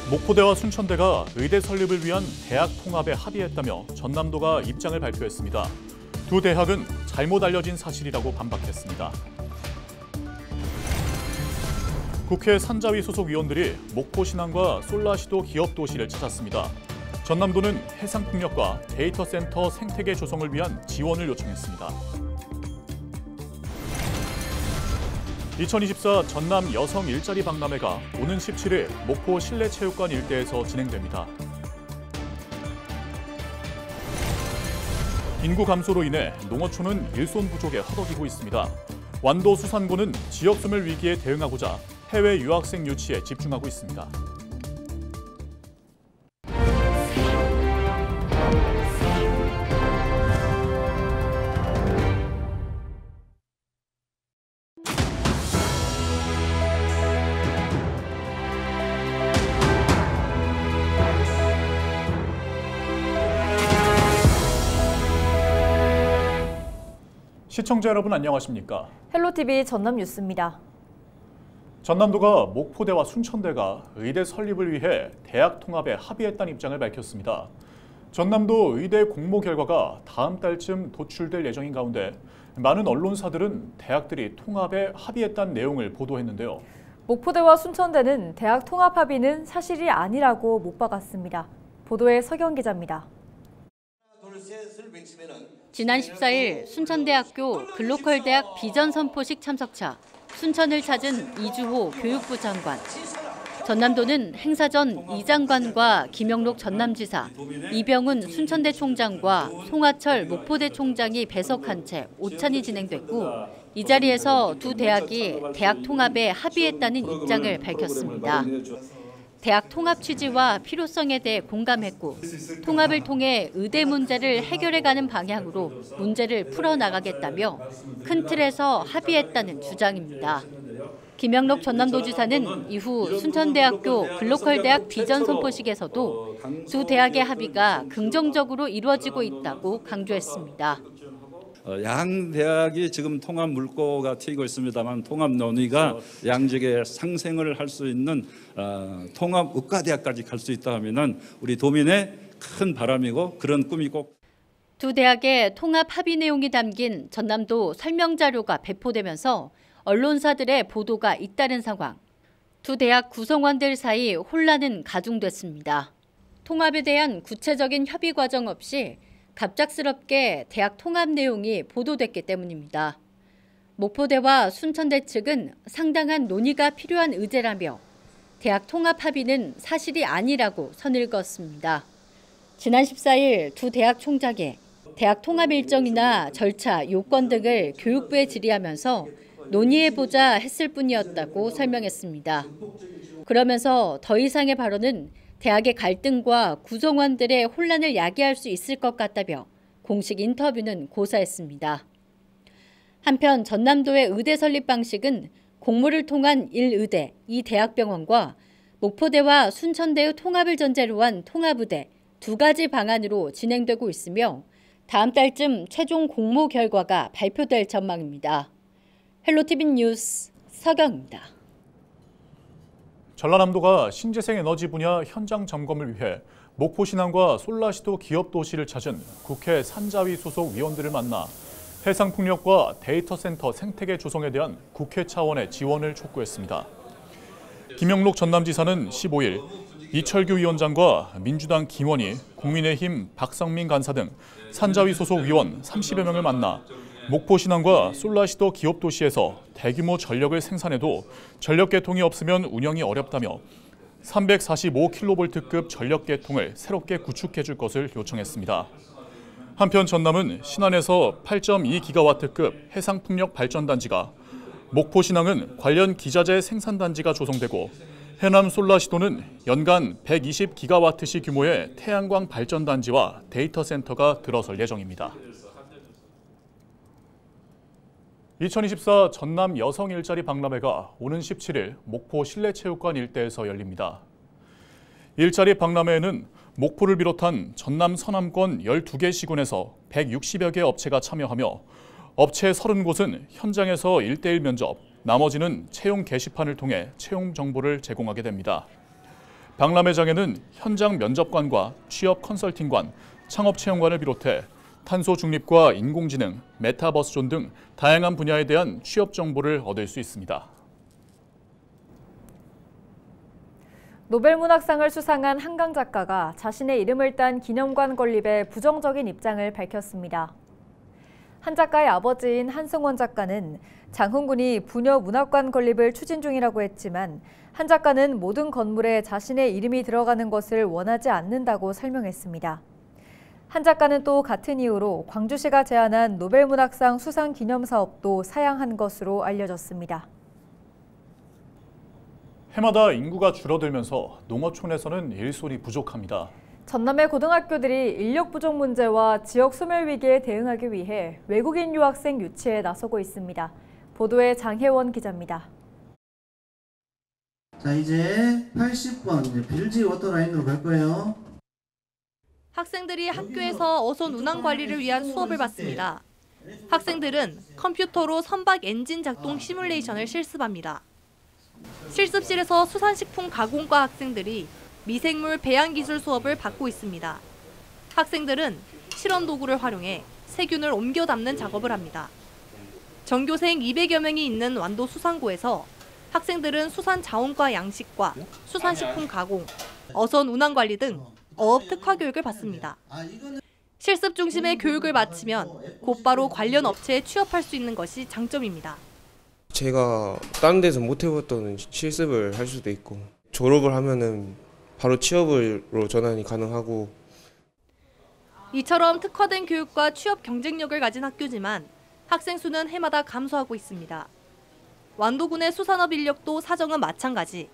목포대와 순천대가 의대 설립을 위한 대학 통합에 합의했다며 전남도가 입장을 발표했습니다. 두 대학은 잘못 알려진 사실이라고 반박했습니다. 국회 산자위 소속 위원들이 목포 신항과 솔라시도 기업도시를 찾았습니다. 전남도는 해상풍력과 데이터센터 생태계 조성을 위한 지원을 요청했습니다. 2024 전남 여성 일자리 박람회가 오는 17일 목포 실내체육관 일대에서 진행됩니다. 인구 감소로 인해 농어촌은 일손 부족에 허덕이고 있습니다. 완도 수산고는 지역 소멸 위기에 대응하고자 해외 유학생 유치에 집중하고 있습니다. 시청자 여러분 안녕하십니까? 헬로티비 전남 뉴스입니다. 전남도가 목포대와 순천대가 의대 설립을 위해 대학 통합에 합의했다는 입장을 밝혔습니다. 전남도 의대 공모 결과가 다음 달쯤 도출될 예정인 가운데 많은 언론사들은 대학들이 통합에 합의했다는 내용을 보도했는데요. 목포대와 순천대는 대학 통합 합의는 사실이 아니라고 못 박았습니다. 보도에 서경 기자입니다. 지난 14일 순천대학교 글로컬 대학 비전 선포식 참석차 순천을 찾은 이주호 교육부 장관. 전남도는 행사 전 이 장관과 김영록 전남지사, 이병훈 순천대 총장과 송하철 목포대 총장이 배석한 채 오찬이 진행됐고 이 자리에서 두 대학이 대학 통합에 합의했다는 입장을 밝혔습니다. 대학 통합 취지와 필요성에 대해 공감했고 통합을 통해 의대 문제를 해결해가는 방향으로 문제를 풀어나가겠다며 큰 틀에서 합의했다는 주장입니다. 김영록 전남도지사는 이후 순천대학교 글로컬 대학 비전 선포식에서도 두 대학의 합의가 긍정적으로 이루어지고 있다고 강조했습니다. 양 대학이 지금 통합 물꼬가 튀고 있습니다만 통합 논의가 양직의 상생을 할 수 있는 통합 의과대학까지 갈 수 있다 하면은 우리 도민의 큰 바람이고 그런 꿈이고. 두 대학의 통합 합의 내용이 담긴 전남도 설명 자료가 배포되면서 언론사들의 보도가 잇따른 상황. 두 대학 구성원들 사이 혼란은 가중됐습니다. 통합에 대한 구체적인 협의 과정 없이 갑작스럽게 대학 통합 내용이 보도됐기 때문입니다. 목포대와 순천대 측은 상당한 논의가 필요한 의제라며 대학 통합 합의는 사실이 아니라고 선을 그었습니다. 지난 14일 두 대학 총장이 대학 통합 일정이나 절차, 요건 등을 교육부에 질의하면서 논의해보자 했을 뿐이었다고 설명했습니다. 그러면서 더 이상의 발언은 대학의 갈등과 구성원들의 혼란을 야기할 수 있을 것 같다며 공식 인터뷰는 고사했습니다. 한편 전남도의 의대 설립 방식은 공모를 통한 1의대, 2대학병원과 목포대와 순천대의 통합을 전제로 한 통합의대 두 가지 방안으로 진행되고 있으며 다음 달쯤 최종 공모 결과가 발표될 전망입니다. 헬로티비 뉴스 서경입니다. 전라남도가 신재생 에너지 분야 현장 점검을 위해 목포 신항과 솔라시도 기업도시를 찾은 국회 산자위 소속 위원들을 만나 해상풍력과 데이터센터 생태계 조성에 대한 국회 차원의 지원을 촉구했습니다. 김영록 전남지사는 15일 이철규 위원장과 민주당 김원희, 국민의힘 박성민 간사 등 산자위 소속 위원 30여 명을 만나 목포 신항과 솔라시도 기업도시에서 대규모 전력을 생산해도 전력 개통이 없으면 운영이 어렵다며 345kV급 전력 개통을 새롭게 구축해 줄 것을 요청했습니다. 한편 전남은 신안에서 8.2기가와트급 해상풍력 발전단지가, 목포 신항은 관련 기자재 생산단지가 조성되고 해남 솔라시도는 연간 120기가와트시 규모의 태양광 발전단지와 데이터 센터가 들어설 예정입니다. 2024 전남 여성 일자리 박람회가 오는 17일 목포 실내체육관 일대에서 열립니다. 일자리 박람회에는 목포를 비롯한 전남 서남권 12개 시군에서 160여 개 업체가 참여하며 업체 30곳은 현장에서 1:1 면접, 나머지는 채용 게시판을 통해 채용 정보를 제공하게 됩니다. 박람회장에는 현장 면접관과 취업 컨설팅관, 창업 채용관을 비롯해 탄소 중립과 인공지능, 메타버스존 등 다양한 분야에 대한 취업 정보를 얻을 수 있습니다. 노벨문학상을 수상한 한강 작가가 자신의 이름을 딴 기념관 건립에 부정적인 입장을 밝혔습니다. 한 작가의 아버지인 한승원 작가는 장흥군이 부녀 문학관 건립을 추진 중이라고 했지만 한 작가는 모든 건물에 자신의 이름이 들어가는 것을 원하지 않는다고 설명했습니다. 한 작가는 또 같은 이유로 광주시가 제안한 노벨문학상 수상 기념 사업도 사양한 것으로 알려졌습니다. 해마다 인구가 줄어들면서 농어촌에서는 일손이 부족합니다. 전남의 고등학교들이 인력 부족 문제와 지역 소멸 위기에 대응하기 위해 외국인 유학생 유치에 나서고 있습니다. 보도에 장혜원 기자입니다. 자, 이제 80번 빌지 워터라인으로 갈 거예요. 학생들이 학교에서 어선 운항 관리를 위한 수업을 받습니다. 학생들은 컴퓨터로 선박 엔진 작동 시뮬레이션을 실습합니다. 실습실에서 수산식품 가공과 학생들이 미생물 배양 기술 수업을 받고 있습니다. 학생들은 실험 도구를 활용해 세균을 옮겨 담는 작업을 합니다. 전교생 200여 명이 있는 완도 수산고에서 학생들은 수산자원과 양식과 수산식품 가공, 어선 운항 관리 등 어업 특화 교육을 받습니다. 실습 중심의 교육을 마치면 곧바로 관련 업체에 취업할 수 있는 것이 장점입니다. 제가 다른 데서 못 해봤던 실습을 할 수도 있고 졸업을 하면은 바로 취업으로 전환이 가능하고. 이처럼 특화된 교육과 취업 경쟁력을 가진 학교지만 학생 수는 해마다 감소하고 있습니다. 완도군의 수산업 인력도 사정은 마찬가지.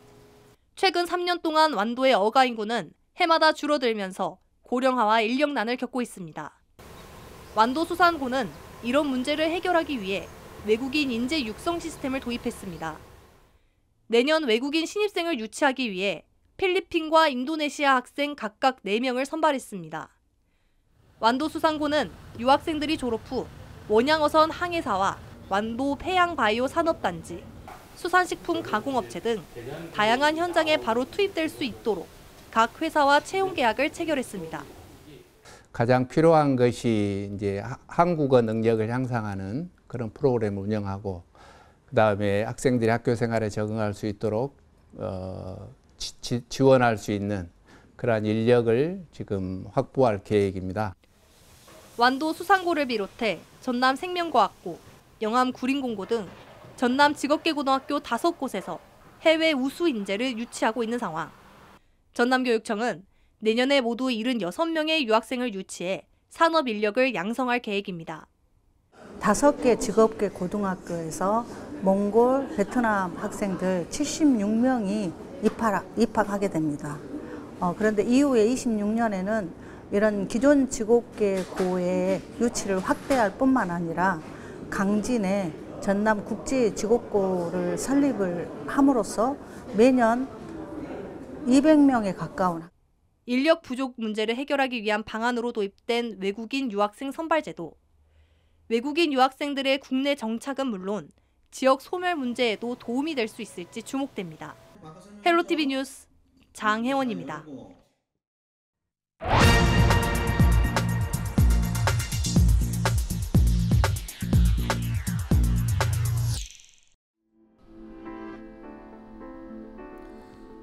최근 3년 동안 완도의 어가 인구는 해마다 줄어들면서 고령화와 인력난을 겪고 있습니다. 완도수산고는 이런 문제를 해결하기 위해 외국인 인재 육성 시스템을 도입했습니다. 내년 외국인 신입생을 유치하기 위해 필리핀과 인도네시아 학생 각각 4명을 선발했습니다. 완도수산고는 유학생들이 졸업 후 원양어선 항해사와 완도 폐양바이오 산업단지, 수산식품 가공업체 등 다양한 현장에 바로 투입될 수 있도록 각 회사와 채용 계약을 체결했습니다. 가장 필요한 것이 이제 한국어 능력을 향상하는 그런 프로그램을 운영하고, 그다음에 학생들이 학교 생활에 적응할 수 있도록 지원할 수 있는 그러한 인력을 지금 확보할 계획입니다. 완도 수산고를 비롯해 전남 생명과학고, 영암 구린공고 등 전남 직업계고등학교 5곳에서 해외 우수 인재를 유치하고 있는 상황. 전남교육청은 내년에 모두 76명의 유학생을 유치해 산업 인력을 양성할 계획입니다. 5개 직업계 고등학교에서 몽골, 베트남 학생들 76명이 입학하게 됩니다. 그런데 이후에 26년에는 이런 기존 직업계 고의 유치를 확대할 뿐만 아니라 강진에 전남 국제 직업고를 설립을 함으로써 매년 200명에 가까운 인력 부족 문제를 해결하기 위한 방안으로 도입된 외국인 유학생 선발제도. 외국인 유학생들의 국내 정착은 물론 지역 소멸 문제에도 도움이 될 수 있을지 주목됩니다. 헬로티비 뉴스 장혜원입니다.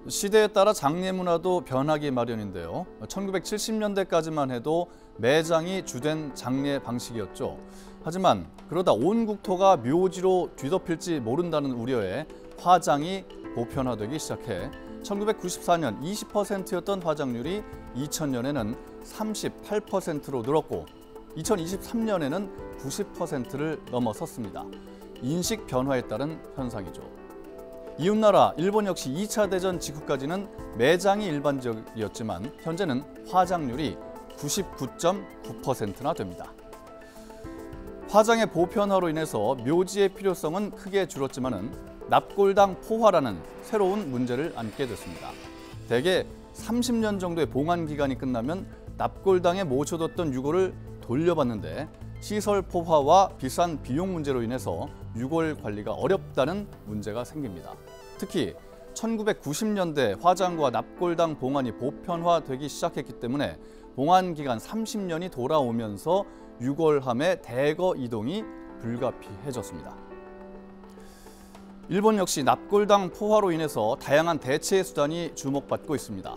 시대에 따라 장례 문화도 변하기 마련인데요. 1970년대까지만 해도 매장이 주된 장례 방식이었죠. 하지만 그러다 온 국토가 묘지로 뒤덮일지 모른다는 우려에 화장이 보편화되기 시작해 1994년 20%였던 화장률이 2000년에는 38%로 늘었고 2023년에는 90%를 넘어섰습니다. 인식 변화에 따른 현상이죠. 이웃나라 일본 역시 2차 대전 직후까지는 매장이 일반적이었지만 현재는 화장률이 99.9%나 됩니다. 화장의 보편화로 인해서 묘지의 필요성은 크게 줄었지만은 납골당 포화라는 새로운 문제를 안게 됐습니다. 대개 30년 정도의 봉안 기간이 끝나면 납골당에 모셔뒀던 유골을 돌려받는데 시설 포화와 비싼 비용 문제로 인해서 유골 관리가 어렵다는 문제가 생깁니다. 특히 1990년대 화장과 납골당 봉안이 보편화되기 시작했기 때문에 봉안 기간 30년이 돌아오면서 유골함의 대거 이동이 불가피해졌습니다. 일본 역시 납골당 포화로 인해서 다양한 대체 수단이 주목받고 있습니다.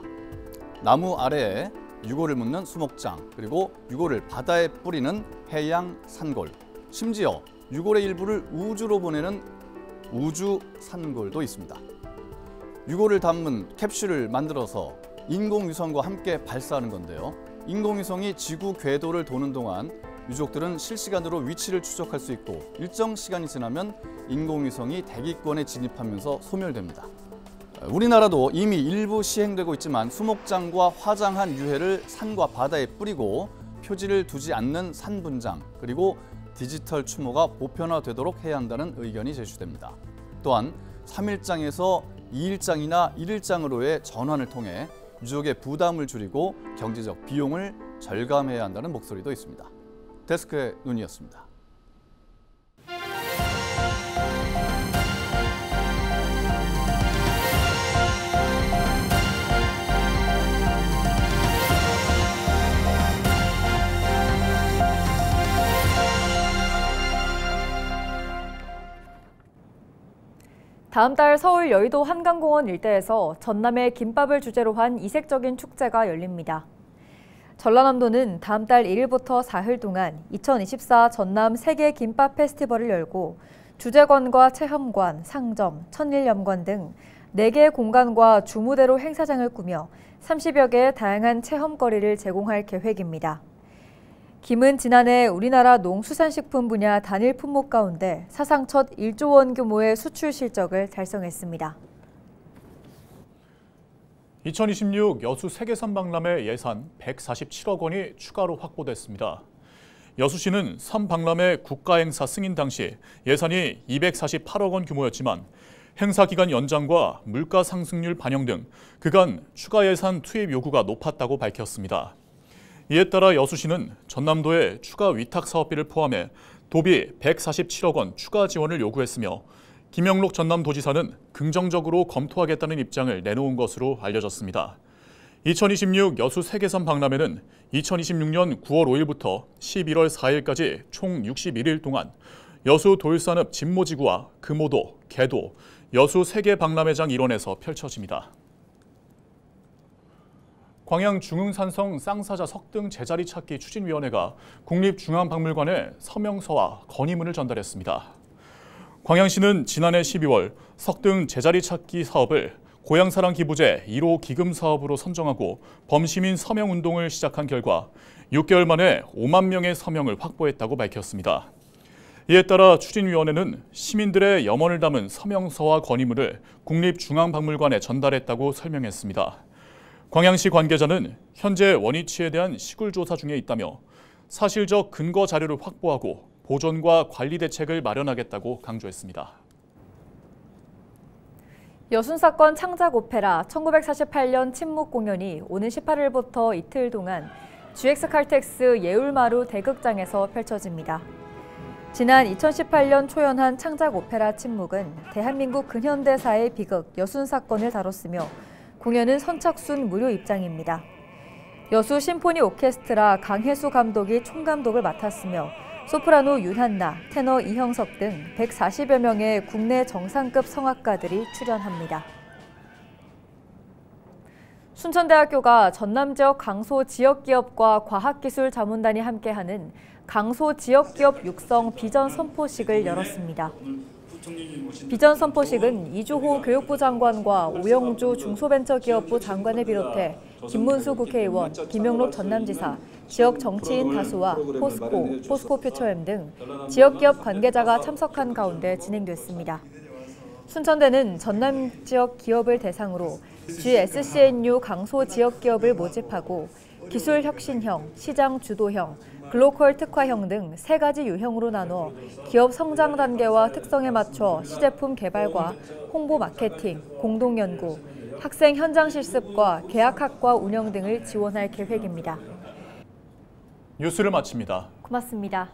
나무 아래에 유골을 묻는 수목장, 그리고 유골을 바다에 뿌리는 해양 산골, 심지어 유골의 일부를 우주로 보내는 우주 산골도 있습니다. 유골을 담은 캡슐을 만들어서 인공위성과 함께 발사하는 건데요. 인공위성이 지구 궤도를 도는 동안 유족들은 실시간으로 위치를 추적할 수 있고 일정 시간이 지나면 인공위성이 대기권에 진입하면서 소멸됩니다. 우리나라도 이미 일부 시행되고 있지만 수목장과 화장한 유해를 산과 바다에 뿌리고 표지를 두지 않는 산분장, 그리고 디지털 추모가 보편화되도록 해야 한다는 의견이 제시됩니다. 또한 3일장에서 2일장이나 1일장으로의 전환을 통해 유족의 부담을 줄이고 경제적 비용을 절감해야 한다는 목소리도 있습니다. 데스크의 눈이었습니다. 다음 달 서울 여의도 한강공원 일대에서 전남의 김밥을 주제로 한 이색적인 축제가 열립니다. 전라남도는 다음 달 1일부터 4일 동안 2024 전남 세계 김밥 페스티벌을 열고 주제관과 체험관, 상점, 천일염관 등 4개의 공간과 주무대로 행사장을 꾸며 30여 개의 다양한 체험거리를 제공할 계획입니다. 김은 지난해 우리나라 농수산식품 분야 단일 품목 가운데 사상 첫 1조 원 규모의 수출 실적을 달성했습니다. 2026 여수 세계산 박람회 예산 147억 원이 추가로 확보됐습니다. 여수시는 산 박람회 국가행사 승인 당시 예산이 248억 원 규모였지만 행사 기간 연장과 물가 상승률 반영 등 그간 추가 예산 투입 요구가 높았다고 밝혔습니다. 이에 따라 여수시는 전남도에 추가 위탁 사업비를 포함해 도비 147억 원 추가 지원을 요구했으며 김영록 전남도지사는 긍정적으로 검토하겠다는 입장을 내놓은 것으로 알려졌습니다. 2026 여수 세계산 박람회는 2026년 9월 5일부터 11월 4일까지 총 61일 동안 여수 돌산읍 진모지구와 금오도, 개도, 여수 세계박람회장 일원에서 펼쳐집니다. 광양 중흥산성 쌍사자 석등 제자리 찾기 추진위원회가 국립중앙박물관에 서명서와 건의문을 전달했습니다. 광양시는 지난해 12월 석등 제자리 찾기 사업을 고향사랑 기부제 1호 기금 사업으로 선정하고 범시민 서명운동을 시작한 결과 6개월 만에 5만 명의 서명을 확보했다고 밝혔습니다. 이에 따라 추진위원회는 시민들의 염원을 담은 서명서와 건의문을 국립중앙박물관에 전달했다고 설명했습니다. 광양시 관계자는 현재 원위치에 대한 시굴 조사 중에 있다며 사실적 근거 자료를 확보하고 보존과 관리 대책을 마련하겠다고 강조했습니다. 여순사건 창작 오페라 1948년 침묵 공연이 오는 18일부터 이틀 동안 GX칼텍스 예울마루 대극장에서 펼쳐집니다. 지난 2018년 초연한 창작 오페라 침묵은 대한민국 근현대사의 비극 여순사건을 다뤘으며 공연은 선착순 무료 입장입니다. 여수 심포니 오케스트라 강혜수 감독이 총감독을 맡았으며 소프라노 윤한나, 테너 이형석 등 140여 명의 국내 정상급 성악가들이 출연합니다. 순천대학교가 전남 지역 강소 지역기업과 과학기술자문단이 함께하는 강소 지역기업 육성 비전 선포식을 열었습니다. 비전 선포식은 이주호 교육부 장관과 오영주 중소벤처기업부 장관을 비롯해 김문수 국회의원, 김영록 전남지사, 지역 정치인 다수와 포스코, 포스코퓨처엠 등 지역기업 관계자가 참석한 가운데 진행됐습니다. 순천대는 전남 지역 기업을 대상으로 GSCNU 강소 지역기업을 모집하고 기술혁신형, 시장 주도형, 글로컬 특화형 등 3가지 유형으로 나눠 기업 성장 단계와 특성에 맞춰 시제품 개발과 홍보 마케팅, 공동연구, 학생 현장 실습과 계약학과 운영 등을 지원할 계획입니다. 뉴스를 마칩니다. 고맙습니다.